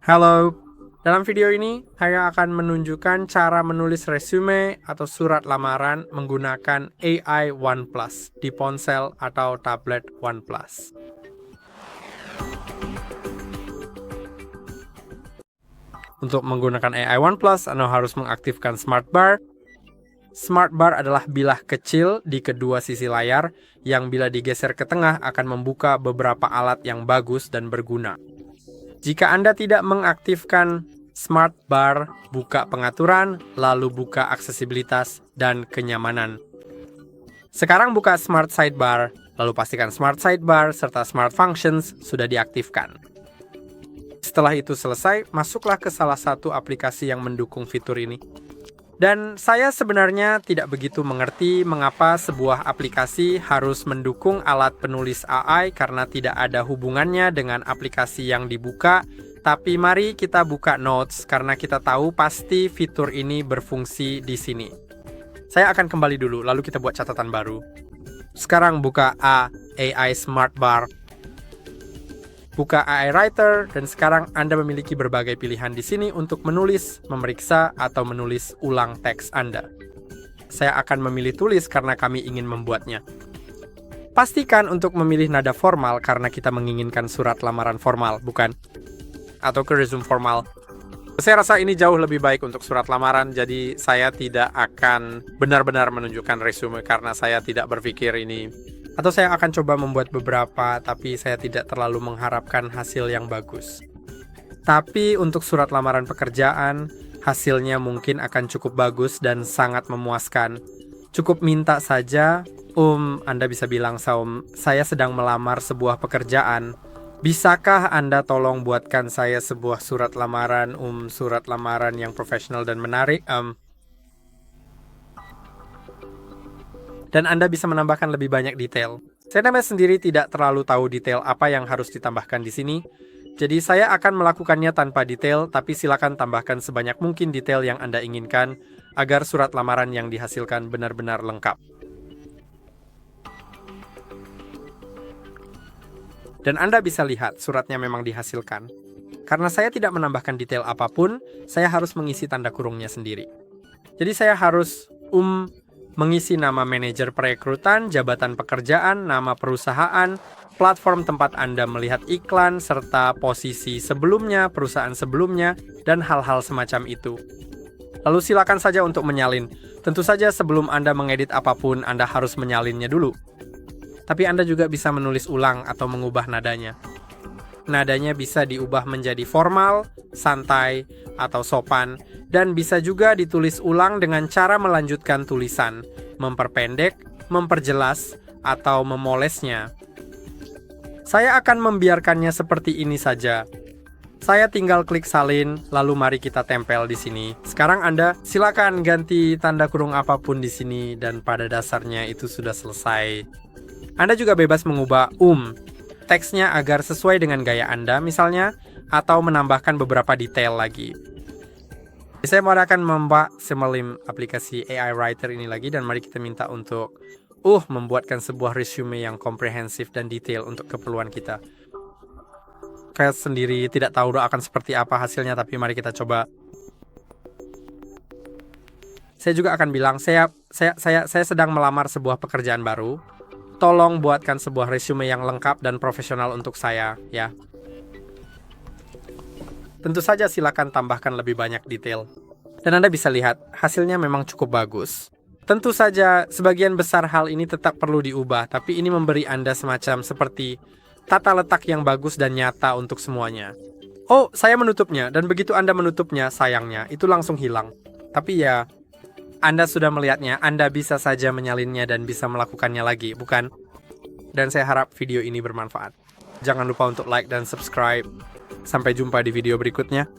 Halo, dalam video ini saya akan menunjukkan cara menulis resume atau surat lamaran menggunakan AI OnePlus di ponsel atau tablet OnePlus. Untuk menggunakan AI OnePlus, Anda harus mengaktifkan Smart Bar. Smart Bar adalah bilah kecil di kedua sisi layar yang bila digeser ke tengah akan membuka beberapa alat yang bagus dan berguna. Jika Anda tidak mengaktifkan Smart Bar, buka pengaturan, lalu buka aksesibilitas dan kenyamanan. Sekarang buka Smart Sidebar, lalu pastikan Smart Sidebar serta Smart Functions sudah diaktifkan. Setelah itu selesai, masuklah ke salah satu aplikasi yang mendukung fitur ini. Dan saya sebenarnya tidak begitu mengerti mengapa sebuah aplikasi harus mendukung alat penulis AI karena tidak ada hubungannya dengan aplikasi yang dibuka. Tapi mari kita buka Notes karena kita tahu pasti fitur ini berfungsi di sini. Saya akan kembali dulu, lalu kita buat catatan baru. Sekarang buka AI Smart Bar. Buka AI Writer, dan sekarang Anda memiliki berbagai pilihan di sini untuk menulis, memeriksa, atau menulis ulang teks Anda. Saya akan memilih tulis karena kami ingin membuatnya. Pastikan untuk memilih nada formal karena kita menginginkan surat lamaran formal, bukan? Atau ke resume formal. Saya rasa ini jauh lebih baik untuk surat lamaran, jadi saya tidak akan benar-benar menunjukkan resume karena saya tidak berpikir ini. Atau saya akan coba membuat beberapa, tapi saya tidak terlalu mengharapkan hasil yang bagus. Tapi untuk surat lamaran pekerjaan, hasilnya mungkin akan cukup bagus dan sangat memuaskan. Cukup minta saja, Anda bisa bilang, saya sedang melamar sebuah pekerjaan. Bisakah Anda tolong buatkan saya sebuah surat lamaran, surat lamaran yang profesional dan menarik, Dan Anda bisa menambahkan lebih banyak detail. Saya sendiri tidak terlalu tahu detail apa yang harus ditambahkan di sini. Jadi saya akan melakukannya tanpa detail, tapi silakan tambahkan sebanyak mungkin detail yang Anda inginkan agar surat lamaran yang dihasilkan benar-benar lengkap. Dan Anda bisa lihat suratnya memang dihasilkan. Karena saya tidak menambahkan detail apapun, saya harus mengisi tanda kurungnya sendiri. Jadi saya harus mengisi nama manajer perekrutan, jabatan pekerjaan, nama perusahaan, platform tempat Anda melihat iklan, serta posisi sebelumnya, perusahaan sebelumnya, dan hal-hal semacam itu. Lalu silakan saja untuk menyalin. Tentu saja sebelum Anda mengedit apapun, Anda harus menyalinnya dulu. Tapi Anda juga bisa menulis ulang atau mengubah nadanya. Nadanya bisa diubah menjadi formal, santai, atau sopan, dan bisa juga ditulis ulang dengan cara melanjutkan tulisan, memperpendek, memperjelas, atau memolesnya. Saya akan membiarkannya seperti ini saja. Saya tinggal klik salin, lalu mari kita tempel di sini. Sekarang Anda silakan ganti tanda kurung apapun di sini, dan pada dasarnya itu sudah selesai. Anda juga bebas mengubah teksnya agar sesuai dengan gaya Anda misalnya, atau menambahkan beberapa detail lagi. Saya mau akan semelim aplikasi AI Writer ini lagi, dan mari kita minta untuk membuatkan sebuah resume yang komprehensif dan detail untuk keperluan kita. Saya sendiri tidak tahu akan seperti apa hasilnya, tapi mari kita coba. Saya juga akan bilang, saya sedang melamar sebuah pekerjaan baru. Tolong buatkan sebuah resume yang lengkap dan profesional untuk saya, ya. Tentu saja silakan tambahkan lebih banyak detail. Dan Anda bisa lihat, hasilnya memang cukup bagus. Tentu saja, sebagian besar hal ini tetap perlu diubah, tapi ini memberi Anda semacam seperti tata letak yang bagus dan nyata untuk semuanya. Saya menutupnya, dan begitu Anda menutupnya, sayangnya, itu langsung hilang. Tapi ya, Anda sudah melihatnya, Anda bisa saja menyalinnya dan bisa melakukannya lagi, bukan? Dan saya harap video ini bermanfaat. Jangan lupa untuk like dan subscribe. Sampai jumpa di video berikutnya.